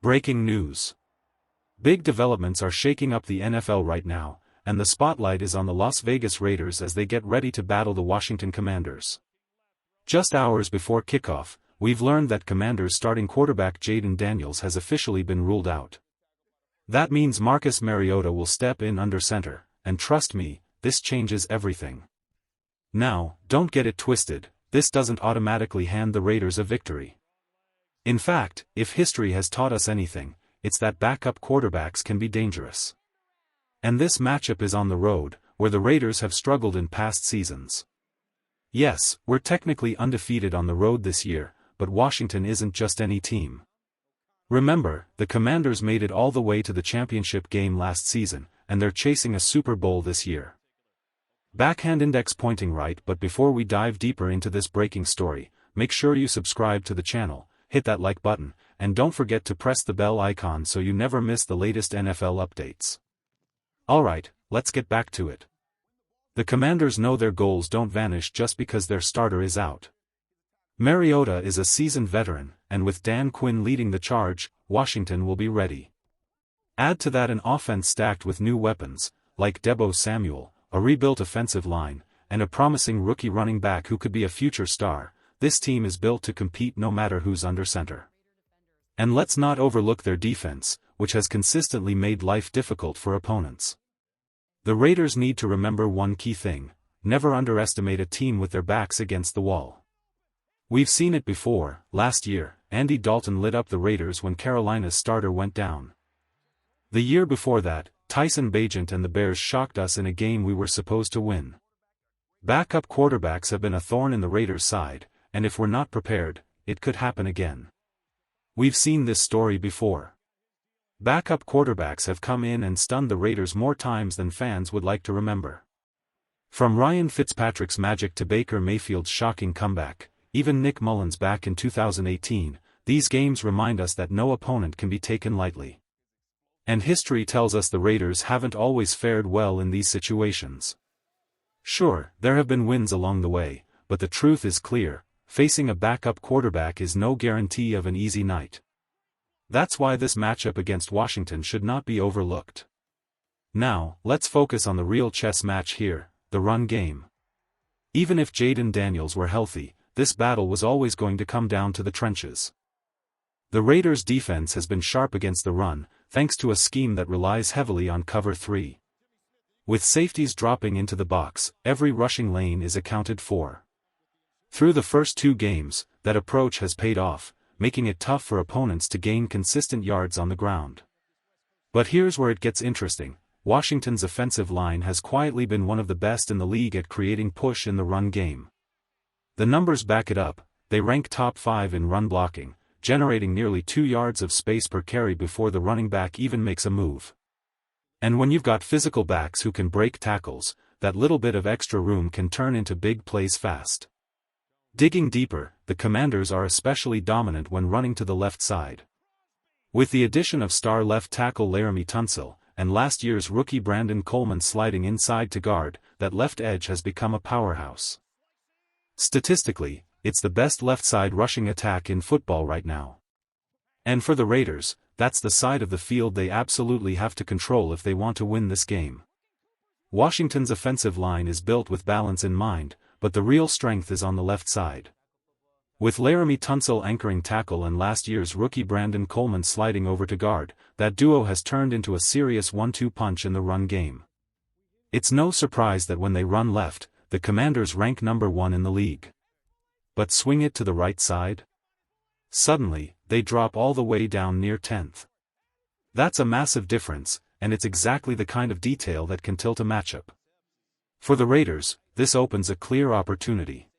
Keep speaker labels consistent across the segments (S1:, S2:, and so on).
S1: Breaking news. Big developments are shaking up the NFL right now, and the spotlight is on the Las Vegas Raiders as they get ready to battle the Washington Commanders. Just hours before kickoff, we've learned that Commanders starting quarterback Jayden Daniels has officially been ruled out. That means Marcus Mariota will step in under center, and trust me, this changes everything. Now, don't get it twisted, this doesn't automatically hand the Raiders a victory. In fact, if history has taught us anything, it's that backup quarterbacks can be dangerous. And this matchup is on the road, where the Raiders have struggled in past seasons. Yes, we're technically undefeated on the road this year, but Washington isn't just any team. Remember, the Commanders made it all the way to the championship game last season, and they're chasing a Super Bowl this year. Backhand index pointing right, but before we dive deeper into this breaking story, make sure you subscribe to the channel, hit that like button, and don't forget to press the bell icon so you never miss the latest NFL updates. Alright, let's get back to it. The Commanders know their goals don't vanish just because their starter is out. Mariota is a seasoned veteran, and with Dan Quinn leading the charge, Washington will be ready. Add to that an offense stacked with new weapons, like Deebo Samuel, a rebuilt offensive line, and a promising rookie running back who could be a future star. This team is built to compete no matter who's under center. And let's not overlook their defense, which has consistently made life difficult for opponents. The Raiders need to remember one key thing: never underestimate a team with their backs against the wall. We've seen it before. Last year, Andy Dalton lit up the Raiders when Carolina's starter went down. The year before that, Tyson Bagent and the Bears shocked us in a game we were supposed to win. Backup quarterbacks have been a thorn in the Raiders' side, and if we're not prepared, it could happen again. We've seen this story before. Backup quarterbacks have come in and stunned the Raiders more times than fans would like to remember. From Ryan Fitzpatrick's magic to Baker Mayfield's shocking comeback, even Nick Mullins back in 2018, these games remind us that no opponent can be taken lightly. And history tells us the Raiders haven't always fared well in these situations. Sure, there have been wins along the way, but the truth is clear: facing a backup quarterback is no guarantee of an easy night. That's why this matchup against Washington should not be overlooked. Now, let's focus on the real chess match here, the run game. Even if Jayden Daniels were healthy, this battle was always going to come down to the trenches. The Raiders' defense has been sharp against the run, thanks to a scheme that relies heavily on cover 3. With safeties dropping into the box, every rushing lane is accounted for. Through the first 2 games, that approach has paid off, making it tough for opponents to gain consistent yards on the ground. But here's where it gets interesting: Washington's offensive line has quietly been one of the best in the league at creating push in the run game. The numbers back it up. They rank top 5 in run blocking, generating nearly 2 yards of space per carry before the running back even makes a move. And when you've got physical backs who can break tackles, that little bit of extra room can turn into big plays fast. Digging deeper, the Commanders are especially dominant when running to the left side. With the addition of star left tackle Laremy Tunsil, and last year's rookie Brandon Coleman sliding inside to guard, that left edge has become a powerhouse. Statistically, it's the best left side rushing attack in football right now. And for the Raiders, that's the side of the field they absolutely have to control if they want to win this game. Washington's offensive line is built with balance in mind, but the real strength is on the left side. With Laremy Tunsil anchoring tackle and last year's rookie Brandon Coleman sliding over to guard, that duo has turned into a serious 1-2 punch in the run game. It's no surprise that when they run left, the Commanders rank number 1 in the league. But swing it to the right side? Suddenly, they drop all the way down near 10th. That's a massive difference, and it's exactly the kind of detail that can tilt a matchup. For the Raiders, this opens a clear opportunity.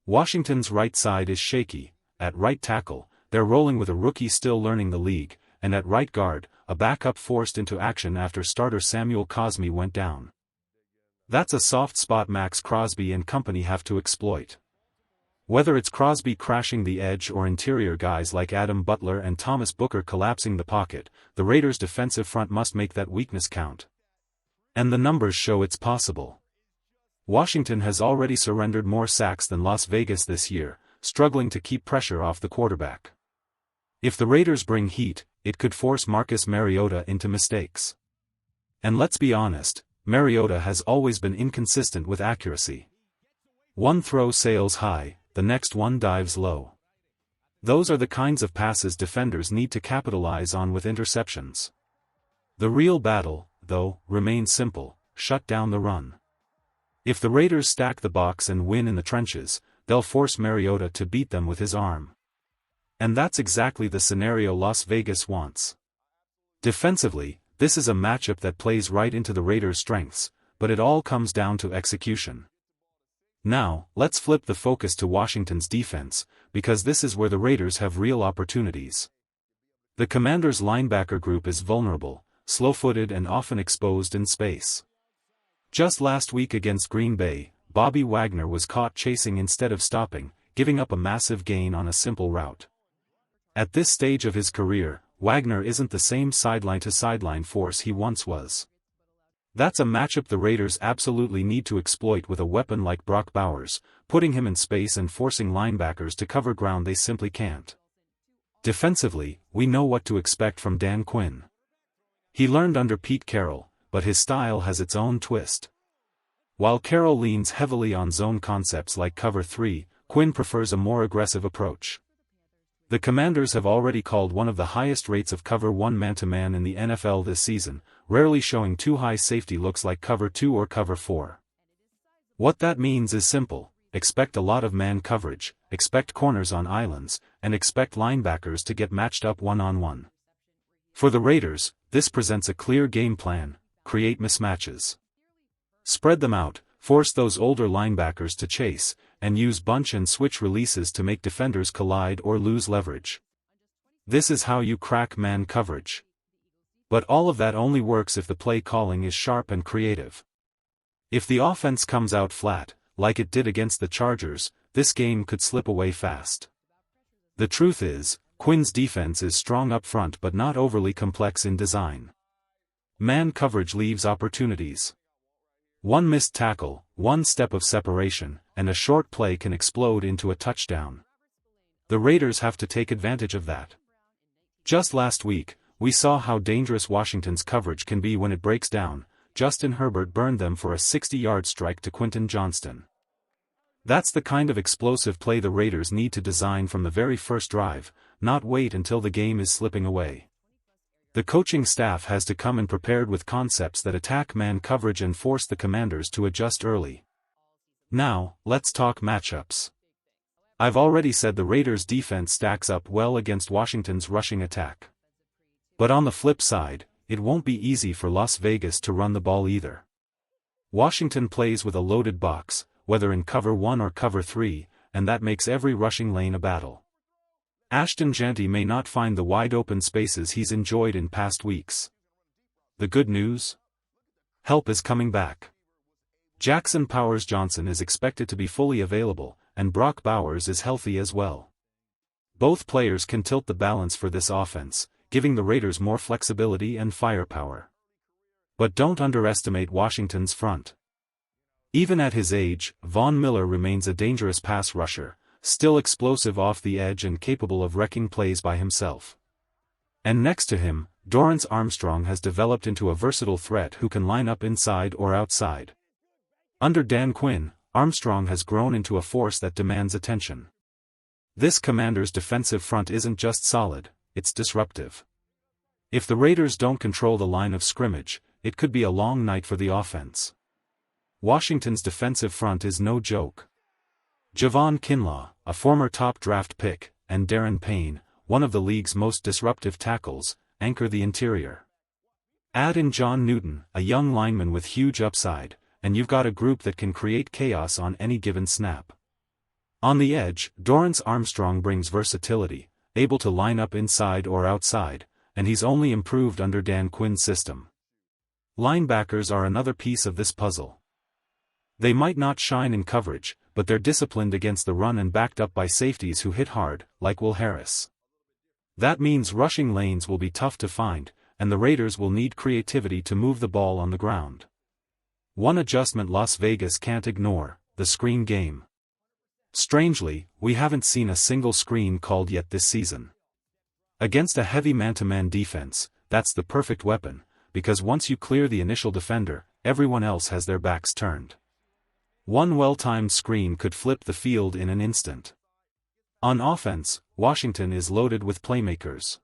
S1: Washington's right side is shaky. At right tackle, they're rolling with a rookie still learning the league, and at right guard, a backup forced into action after starter Samuel Cosmi went down. That's a soft spot Max Crosby and company have to exploit. Whether it's Crosby crashing the edge or interior guys like Adam Butler and Thomas Booker collapsing the pocket, the Raiders' defensive front must make that weakness count. And the numbers show it's possible. Washington has already surrendered more sacks than Las Vegas this year, struggling to keep pressure off the quarterback. If the Raiders bring heat, it could force Marcus Mariota into mistakes. And let's be honest, Mariota has always been inconsistent with accuracy. One throw sails high, the next one dives low. Those are the kinds of passes defenders need to capitalize on with interceptions. The real battle, though, remains simple: shut down the run. If the Raiders stack the box and win in the trenches, they'll force Mariota to beat them with his arm. And that's exactly the scenario Las Vegas wants. Defensively, this is a matchup that plays right into the Raiders' strengths, but it all comes down to execution. Now, let's flip the focus to Washington's defense, because this is where the Raiders have real opportunities. The Commanders' linebacker group is vulnerable, slow-footed and often exposed in space. Just last week against Green Bay, Bobby Wagner was caught chasing instead of stopping, giving up a massive gain on a simple route. At this stage of his career, Wagner isn't the same sideline-to-sideline force he once was. That's a matchup the Raiders absolutely need to exploit with a weapon like Brock Bowers, putting him in space and forcing linebackers to cover ground they simply can't. Defensively, we know what to expect from Dan Quinn. He learned under Pete Carroll, but his style has its own twist. While Carroll leans heavily on zone concepts like Cover 3, Quinn prefers a more aggressive approach. The Commanders have already called one of the highest rates of Cover 1 man-to-man in the NFL this season, rarely showing too high safety looks like Cover 2 or Cover 4. What that means is simple: expect a lot of man coverage, expect corners on islands, and expect linebackers to get matched up one-on-one. For the Raiders, this presents a clear game plan: create mismatches. Spread them out, force those older linebackers to chase, and use bunch and switch releases to make defenders collide or lose leverage. This is how you crack man coverage. But all of that only works if the play calling is sharp and creative. If the offense comes out flat, like it did against the Chargers, this game could slip away fast. The truth is, Quinn's defense is strong up front but not overly complex in design. Man coverage leaves opportunities. One missed tackle, one step of separation, and a short play can explode into a touchdown. The Raiders have to take advantage of that. Just last week, we saw how dangerous Washington's coverage can be when it breaks down. Justin Herbert burned them for a 60-yard strike to Quentin Johnston. That's the kind of explosive play the Raiders need to design from the very first drive, not wait until the game is slipping away. The coaching staff has to come in prepared with concepts that attack man coverage and force the Commanders to adjust early. Now, let's talk matchups. I've already said the Raiders' defense stacks up well against Washington's rushing attack. But on the flip side, it won't be easy for Las Vegas to run the ball either. Washington plays with a loaded box, whether in Cover 1 or Cover 3, and that makes every rushing lane a battle. Ashton Jeanty may not find the wide-open spaces he's enjoyed in past weeks. The good news? Help is coming back. Jackson Powers-Johnson is expected to be fully available, and Brock Bowers is healthy as well. Both players can tilt the balance for this offense, giving the Raiders more flexibility and firepower. But don't underestimate Washington's front. Even at his age, Von Miller remains a dangerous pass rusher, still explosive off the edge and capable of wrecking plays by himself. And next to him, Dorrance Armstrong has developed into a versatile threat who can line up inside or outside. Under Dan Quinn, Armstrong has grown into a force that demands attention. This Commander's defensive front isn't just solid, it's disruptive. If the Raiders don't control the line of scrimmage, it could be a long night for the offense. Washington's defensive front is no joke. Javon Kinlaw, a former top draft pick, and Darren Payne, one of the league's most disruptive tackles, anchor the interior. Add in John Newton, a young lineman with huge upside, and you've got a group that can create chaos on any given snap. On the edge, Dorrance Armstrong brings versatility, able to line up inside or outside, and he's only improved under Dan Quinn's system. Linebackers are another piece of this puzzle. They might not shine in coverage, but they're disciplined against the run and backed up by safeties who hit hard, like Will Harris. That means rushing lanes will be tough to find, and the Raiders will need creativity to move the ball on the ground. One adjustment Las Vegas can't ignore: the screen game. Strangely, we haven't seen a single screen called yet this season. Against a heavy man-to-man defense, that's the perfect weapon, because once you clear the initial defender, everyone else has their backs turned. One well-timed screen could flip the field in an instant. On offense, Washington is loaded with playmakers.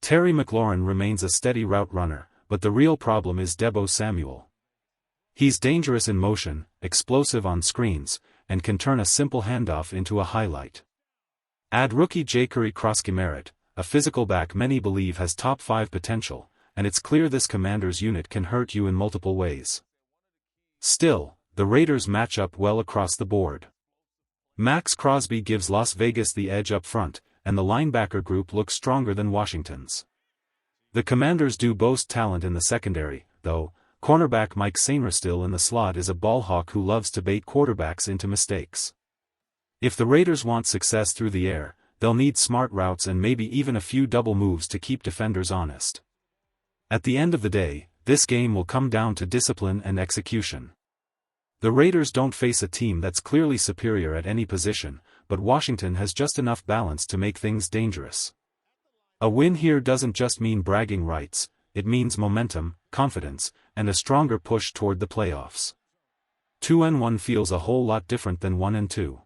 S1: Terry McLaurin remains a steady route runner, but the real problem is Deebo Samuel. He's dangerous in motion, explosive on screens, and can turn a simple handoff into a highlight. Add rookie Ja'Cory Cross-Merritt, a physical back many believe has top 5 potential, and it's clear this Commanders unit can hurt you in multiple ways. Still, the Raiders match up well across the board. Max Crosby gives Las Vegas the edge up front, and the linebacker group looks stronger than Washington's. The Commanders do boast talent in the secondary, though. Cornerback Mike Sainristil in the slot is a ballhawk who loves to bait quarterbacks into mistakes. If the Raiders want success through the air, they'll need smart routes and maybe even a few double moves to keep defenders honest. At the end of the day, this game will come down to discipline and execution. The Raiders don't face a team that's clearly superior at any position, but Washington has just enough balance to make things dangerous. A win here doesn't just mean bragging rights, it means momentum, confidence, and a stronger push toward the playoffs. 2-1 feels a whole lot different than 1-2.